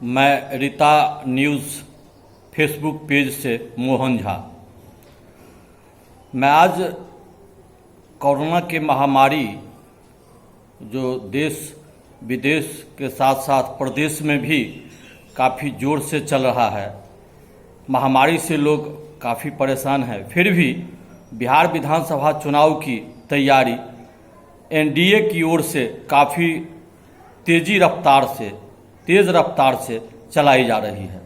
मैं Rita news Facebook page से मोहन झा। मैं आज कोरोना की महामारी जो देश विदेश के साथ साथ प्रदेश में भी काफ़ी ज़ोर से चल रहा है, महामारी से लोग काफ़ी परेशान हैं। फिर भी बिहार विधानसभा चुनाव की तैयारी एनडीए की ओर से काफ़ी तेज़ रफ्तार से चलाई जा रही है।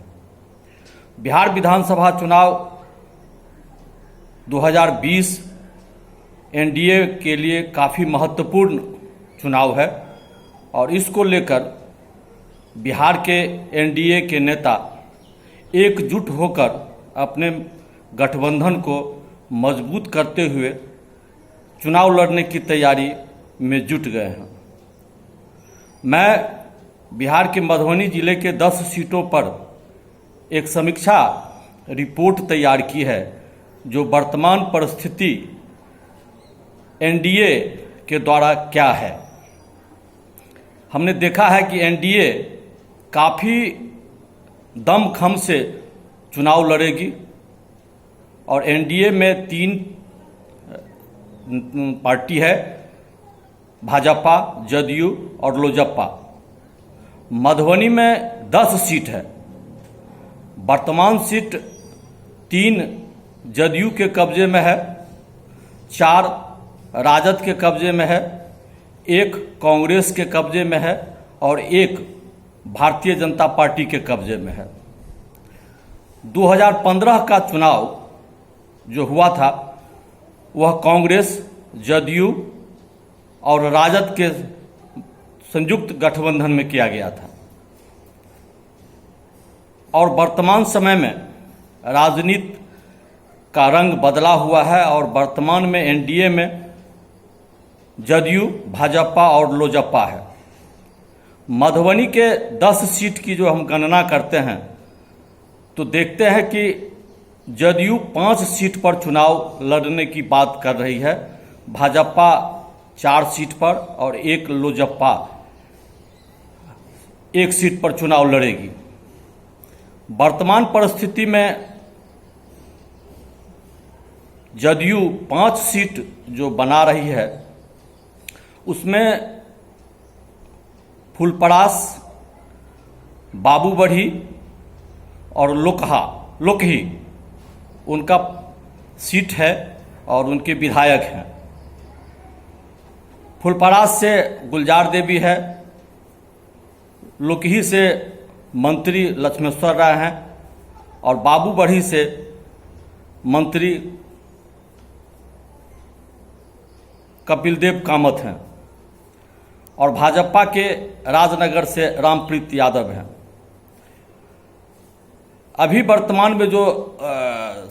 बिहार विधानसभा चुनाव 2020 एनडीए के लिए काफ़ी महत्वपूर्ण चुनाव है और इसको लेकर बिहार के एनडीए के नेता एकजुट होकर अपने गठबंधन को मजबूत करते हुए चुनाव लड़ने की तैयारी में जुट गए हैं। मैं बिहार के मधुबनी जिले के 10 सीटों पर एक समीक्षा रिपोर्ट तैयार की है जो वर्तमान परिस्थिति एनडीए के द्वारा क्या है। हमने देखा है कि एनडीए काफ़ी दमखम से चुनाव लड़ेगी और एनडीए में 3 पार्टी है, भाजपा, जदयू और लोजपा। मधुबनी में 10 सीट है। वर्तमान सीट 3 जदयू के कब्जे में है, 4 राजद के कब्जे में है, 1 कांग्रेस के कब्जे में है और 1 भारतीय जनता पार्टी के कब्जे में है। 2015 का चुनाव जो हुआ था वह कांग्रेस, जदयू और राजद के संयुक्त गठबंधन में किया गया था और वर्तमान समय में राजनीति का रंग बदला हुआ है और वर्तमान में एनडीए में जदयू, भाजपा और लोजपा है। मधुबनी के 10 सीट की जो हम गणना करते हैं तो देखते हैं कि जदयू 5 सीट पर चुनाव लड़ने की बात कर रही है, भाजपा 4 सीट पर और 1 लोजपा 1 सीट पर चुनाव लड़ेगी। वर्तमान परिस्थिति में जदयू 5 सीट जो बना रही है उसमें फुलपरास, बाबूबढ़ी और लोकही उनका सीट है और उनके विधायक हैं। फुलपरास से गुलजार देवी है, लोकही से मंत्री लक्ष्मेश्वर राय हैं और बाबूबढ़ी से मंत्री कपिलदेव कामत हैं और भाजपा के राजनगर से रामप्रीत यादव हैं। अभी वर्तमान में जो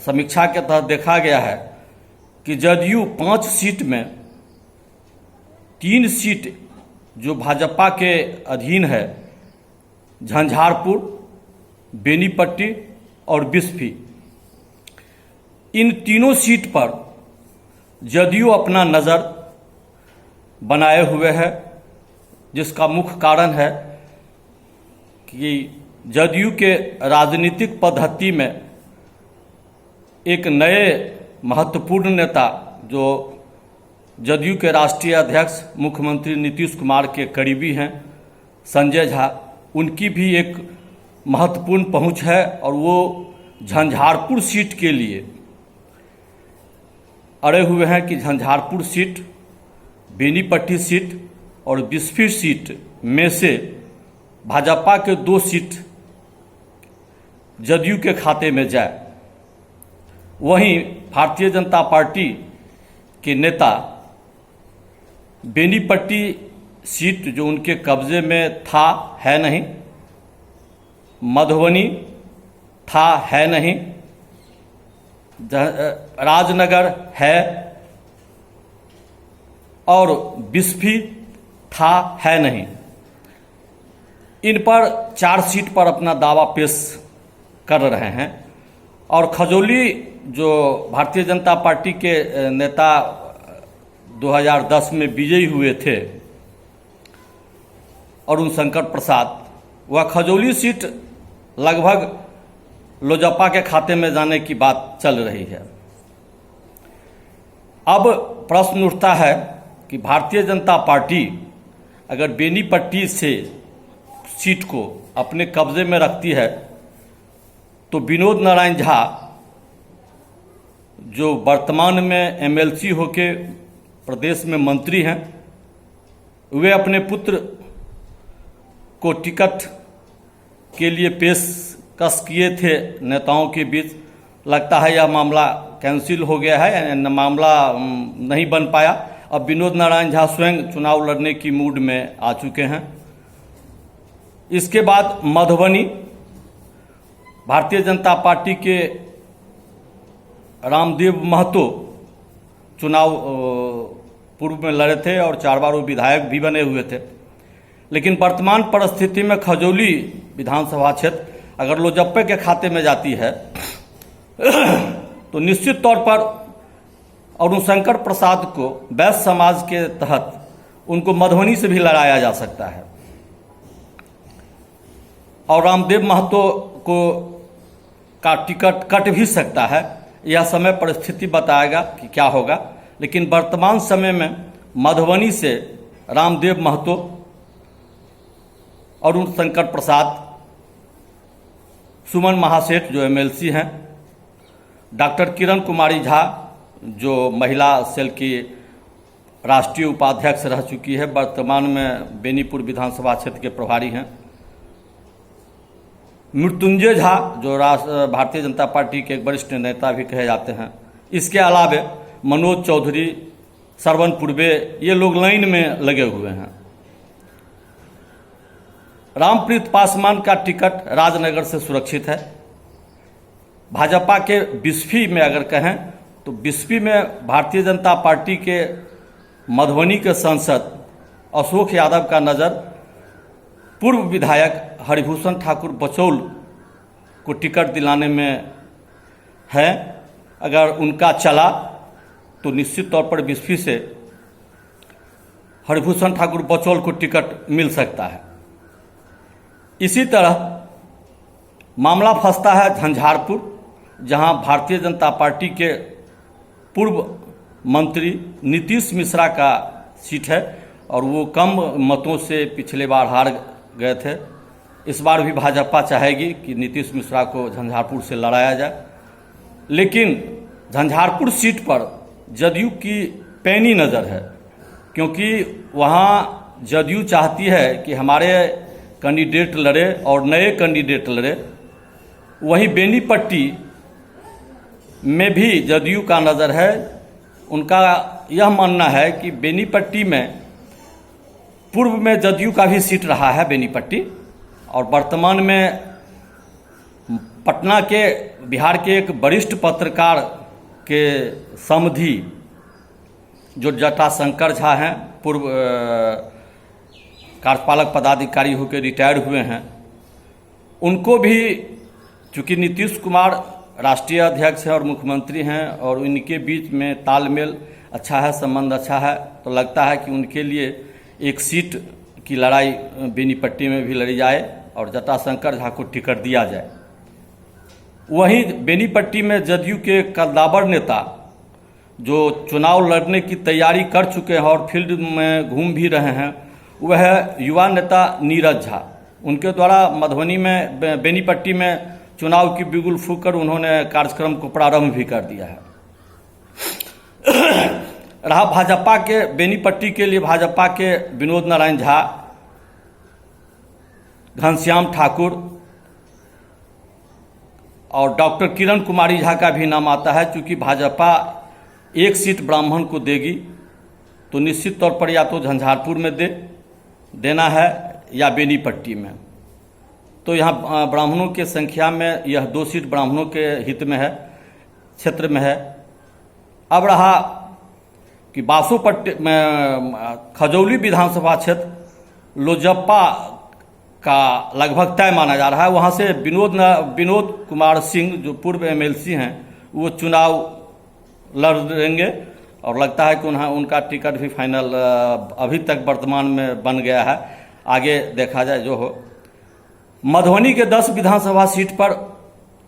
समीक्षा के तहत देखा गया है कि जदयू 5 सीट में 3 सीट जो भाजपा के अधीन है, झंझारपुर, बेनीपट्टी और बिस्फी, इन तीनों सीट पर जदयू अपना नज़र बनाए हुए है, जिसका मुख्य कारण है कि जदयू के राजनीतिक पद्धति में एक नए महत्वपूर्ण नेता जो जदयू के राष्ट्रीय अध्यक्ष मुख्यमंत्री नीतीश कुमार के करीबी हैं, संजय झा, उनकी भी एक महत्वपूर्ण पहुंच है और वो झंझारपुर सीट के लिए अड़े हुए हैं कि झंझारपुर सीट, बेनीपट्टी सीट और बिस्फी सीट में से भाजपा के 2 सीट जदयू के खाते में जाए। वहीं भारतीय जनता पार्टी के नेता बेनीपट्टी सीट जो उनके कब्जे में था है नहीं, मधुबनी था है नहीं, राजनगर है और बिस्फी था है नहीं, इन पर 4 सीट पर अपना दावा पेश कर रहे हैं। और खजौली जो भारतीय जनता पार्टी के नेता 2010 में विजयी हुए थे, अरुण शंकर प्रसाद, वह खजौली सीट लगभग लोजपा के खाते में जाने की बात चल रही है। अब प्रश्न उठता है कि भारतीय जनता पार्टी अगर बेनीपट्टी से सीट को अपने कब्जे में रखती है तो विनोद नारायण झा, जो वर्तमान में एमएलसी होके प्रदेश में मंत्री हैं, वे अपने पुत्र को टिकट के लिए पेशकश किए थे नेताओं के बीच। लगता है यह मामला कैंसिल हो गया है, मामला नहीं बन पाया। अब विनोद नारायण झा स्वयं चुनाव लड़ने की मूड में आ चुके हैं। इसके बाद मधुबनी, भारतीय जनता पार्टी के रामदेव महतो चुनाव पूर्व में लड़े थे और 4 बार वो विधायक भी बने हुए थे। लेकिन वर्तमान परिस्थिति में खजौली विधानसभा क्षेत्र अगर लोजप्पे के खाते में जाती है तो निश्चित तौर पर अरुणशंकर प्रसाद को वैश्य समाज के तहत उनको मधुबनी से भी लड़ाया जा सकता है और रामदेव महतो को का टिकट कट भी सकता है। यह समय परिस्थिति बताएगा कि क्या होगा। लेकिन वर्तमान समय में मधुबनी से रामदेव महतो, अरुणशंकर प्रसाद, सुमन महासेठ जो एमएलसी हैं, डॉक्टर किरण कुमारी झा जो महिला सेल की राष्ट्रीय उपाध्यक्ष रह चुकी है, वर्तमान में बेनीपुर विधानसभा क्षेत्र के प्रभारी हैं, मृत्युंजय झा जो भारतीय जनता पार्टी के एक वरिष्ठ नेता भी कहे जाते हैं। इसके अलावे मनोज चौधरी, श्रवण पूर्वे, ये लोग लाइन में लगे हुए हैं। रामप्रीत पासवान का टिकट राजनगर से सुरक्षित है। भाजपा के बिस्फी में अगर कहें तो बिस्फी में भारतीय जनता पार्टी के मधुबनी के सांसद अशोक यादव का नज़र पूर्व विधायक हरिभूषण ठाकुर बचौल को टिकट दिलाने में है। अगर उनका चला तो निश्चित तौर पर बिस्फी से हरिभूषण ठाकुर बचौल को टिकट मिल सकता है। इसी तरह मामला फंसता है झंझारपुर, जहां भारतीय जनता पार्टी के पूर्व मंत्री नीतीश मिश्रा का सीट है और वो कम मतों से पिछले बार हार गए थे। इस बार भी भाजपा चाहेगी कि नीतीश मिश्रा को झंझारपुर से लड़ाया जाए। लेकिन झंझारपुर सीट पर जदयू की पैनी नज़र है, क्योंकि वहाँ जदयू चाहती है कि हमारे कैंडिडेट लड़े और नए कैंडिडेट लड़े। वहीं बेनीपट्टी में भी जदयू का नज़र है। उनका यह मानना है कि बेनीपट्टी में पूर्व में जदयू का भी सीट रहा है बेनीपट्टी, और वर्तमान में पटना के बिहार के एक वरिष्ठ पत्रकार के समधी जो जटाशंकर झा हैं, पूर्व कार्यपालक पदाधिकारी होकर रिटायर्ड हुए हैं, उनको भी, चूँकि नीतीश कुमार राष्ट्रीय अध्यक्ष हैं और मुख्यमंत्री हैं और उनके बीच में तालमेल अच्छा है, संबंध अच्छा है, तो लगता है कि उनके लिए एक सीट की लड़ाई बेनीपट्टी में भी लड़ी जाए और जटाशंकर झा को टिकट दिया जाए। वहीं बेनीपट्टी में जदयू के कद्दावर नेता जो चुनाव लड़ने की तैयारी कर चुके हैं और फील्ड में घूम भी रहे हैं, वह है युवा नेता नीरज झा। उनके द्वारा मधुबनी में बेनीपट्टी में चुनाव की बिगुल फूंक कर उन्होंने कार्यक्रम को प्रारंभ भी कर दिया है। रहा भाजपा के बेनीपट्टी के लिए भाजपा के विनोद नारायण झा, घनश्याम ठाकुर और डॉक्टर किरण कुमारी झा का भी नाम आता है। चूँकि भाजपा एक सीट ब्राह्मण को देगी तो निश्चित तौर पर या तो झंझारपुर में देना है या बेनीपट्टी में। तो यहाँ ब्राह्मणों के संख्या में यह 2 सीट ब्राह्मणों के हित में है, क्षेत्र में है। अब रहा कि बासोपट्टी में खजौली विधानसभा क्षेत्र लोजप्पा का लगभग तय माना जा रहा है। वहाँ से विनोद कुमार सिंह जो पूर्व एमएलसी हैं वो चुनाव लड़ेंगे और लगता है कि उनका टिकट भी फाइनल अभी तक वर्तमान में बन गया है। आगे देखा जाए जो हो। मधुबनी के 10 विधानसभा सीट पर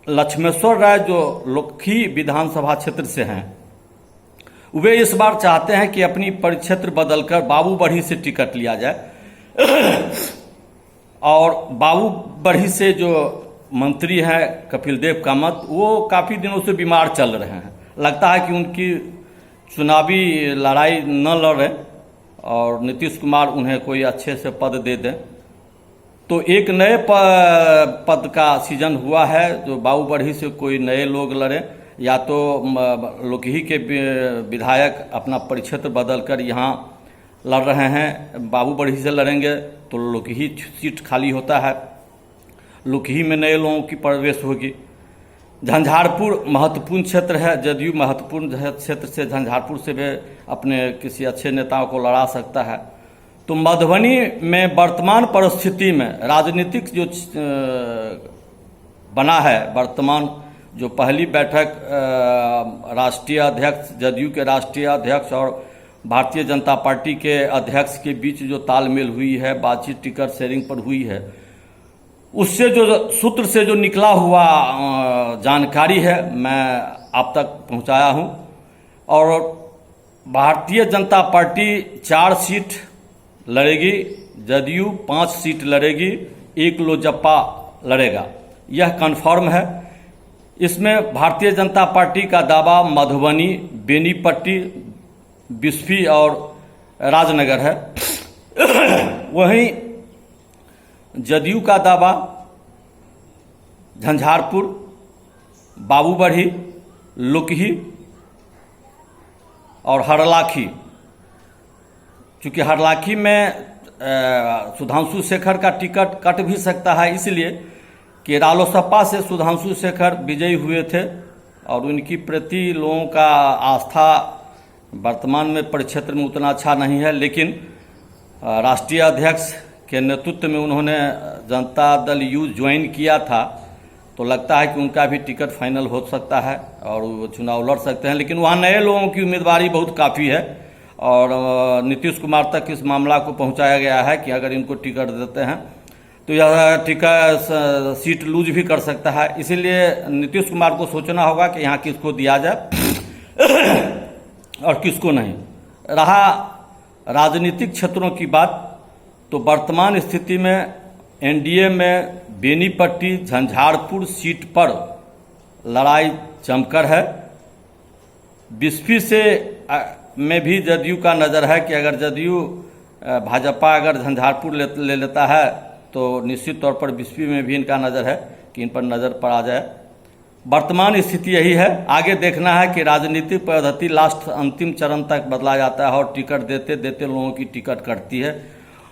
लक्ष्मेश्वर राय जो लोकही विधानसभा क्षेत्र से हैं, वे इस बार चाहते हैं कि अपनी परिक्षेत्र बदलकर बाबू बढ़ी से टिकट लिया जाए। और बाबू बढ़ी से जो मंत्री हैं कपिल देव कामत, वो काफ़ी दिनों से बीमार चल रहे हैं। लगता है कि उनकी चुनावी लड़ाई न लड़े और नीतीश कुमार उन्हें कोई अच्छे से पद दे दें। तो एक नए पद का सीजन हुआ है, जो बाबू बढ़ी से कोई नए लोग लड़े, या तो लोकही के विधायक अपना परिक्षेत्र बदलकर यहाँ लड़ रहे हैं। बाबू बढ़ी से लड़ेंगे तो लोकही सीट खाली होता है, लोकही में नए लोगों की प्रवेश होगी। झंझारपुर महत्वपूर्ण क्षेत्र है, जदयू महत्वपूर्ण क्षेत्र से झंझारपुर से भी अपने किसी अच्छे नेताओं को लड़ा सकता है। तो मधुबनी में वर्तमान परिस्थिति में राजनीतिक जो बना है, वर्तमान जो पहली बैठक राष्ट्रीय अध्यक्ष, जदयू के राष्ट्रीय अध्यक्ष और भारतीय जनता पार्टी के अध्यक्ष के बीच जो तालमेल हुई है, बातचीत टिकट शेयरिंग पर हुई है, उससे जो सूत्र से जो निकला हुआ जानकारी है मैं आप तक पहुंचाया हूं। और भारतीय जनता पार्टी 4 सीट लड़ेगी, जदयू 5 सीट लड़ेगी, 1 लोजपा लड़ेगा, यह कन्फर्म है। इसमें भारतीय जनता पार्टी का दावा मधुबनी, बेनीपट्टी, बिस्फी और राजनगर है। वहीं जदयू का दावा झंझारपुर, बाबूबढ़ी, लोकही और हरलाखी। चूँकि हरलाखी में सुधांशु शेखर का टिकट कट भी सकता है, इसलिए कि रालोसपा से सुधांशु शेखर विजयी हुए थे और उनकी प्रति लोगों का आस्था वर्तमान में परिक्षेत्र में उतना अच्छा नहीं है। लेकिन राष्ट्रीय अध्यक्ष के नेतृत्व में उन्होंने जनता दल यू ज्वाइन किया था, तो लगता है कि उनका भी टिकट फाइनल हो सकता है और वो चुनाव लड़ सकते हैं। लेकिन वहाँ नए लोगों की उम्मीदवारी बहुत काफ़ी है और नीतीश कुमार तक इस मामला को पहुंचाया गया है कि अगर इनको टिकट देते हैं तो यह टिकट सीट लूज भी कर सकता है। इसीलिए नीतीश कुमार को सोचना होगा कि यहाँ किसको दिया जाए और किसको नहीं। रहा राजनीतिक क्षेत्रों की बात, तो वर्तमान स्थिति में एनडीए में बेनीपट्टी, झंझारपुर सीट पर लड़ाई जमकर है। बिस्फी से में भी जदयू का नज़र है कि अगर जदयू भाजपा अगर झंझारपुर ले लेता है तो निश्चित तौर पर बिस्फी में भी इनका नज़र है कि इन पर नज़र पड़ा जाए। वर्तमान स्थिति यही है। आगे देखना है कि राजनीतिक पद्धति लास्ट अंतिम चरण तक बदला जाता है और टिकट देते देते लोगों की टिकट कटती है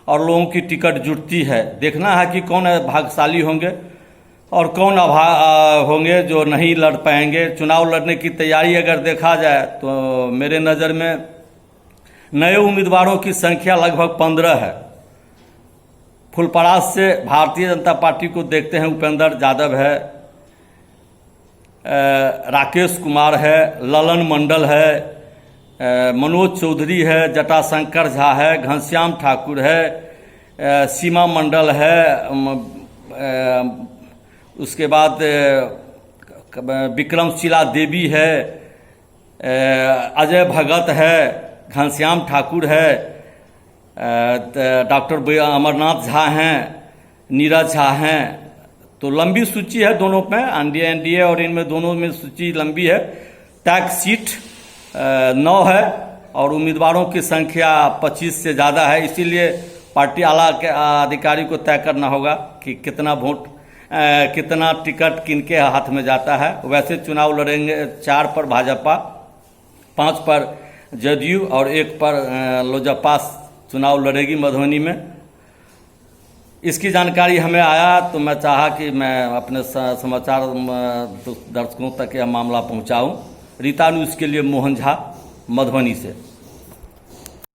और लोगों की टिकट जुटती है। देखना है कि कौन भाग्यशाली होंगे और कौन होंगे जो नहीं लड़ पाएंगे। चुनाव लड़ने की तैयारी अगर देखा जाए तो मेरे नज़र में नए उम्मीदवारों की संख्या लगभग 15 है। फुलपरास से भारतीय जनता पार्टी को देखते हैं, उपेंद्र यादव है, राकेश कुमार है, ललन मंडल है, मनोज चौधरी है, जटाशंकर झा है, घनश्याम ठाकुर है, सीमा मंडल है, उसके बाद विक्रमशिला देवी है, अजय भगत है, घनश्याम ठाकुर है, डॉक्टर अमरनाथ झा हैं, नीरज झा हैं। तो लंबी सूची है दोनों में, एनडीए और इनमें दोनों में सूची लंबी है। टैग सीट 9 है और उम्मीदवारों की संख्या 25 से ज़्यादा है। इसीलिए पार्टी आला के अधिकारी को तय करना होगा कि कितना वोट, कितना टिकट किनके हाथ में जाता है। वैसे चुनाव लड़ेंगे 4 पर भाजपा, 5 पर जदयू और 1 पर लोजपा चुनाव लड़ेगी मधुबनी में। इसकी जानकारी हमें आया तो मैं चाहा कि मैं अपने समाचार दर्शकों तक यह मामला पहुंचाऊं। रीता न्यूज़ के लिए मोहन झा, मधुबनी से।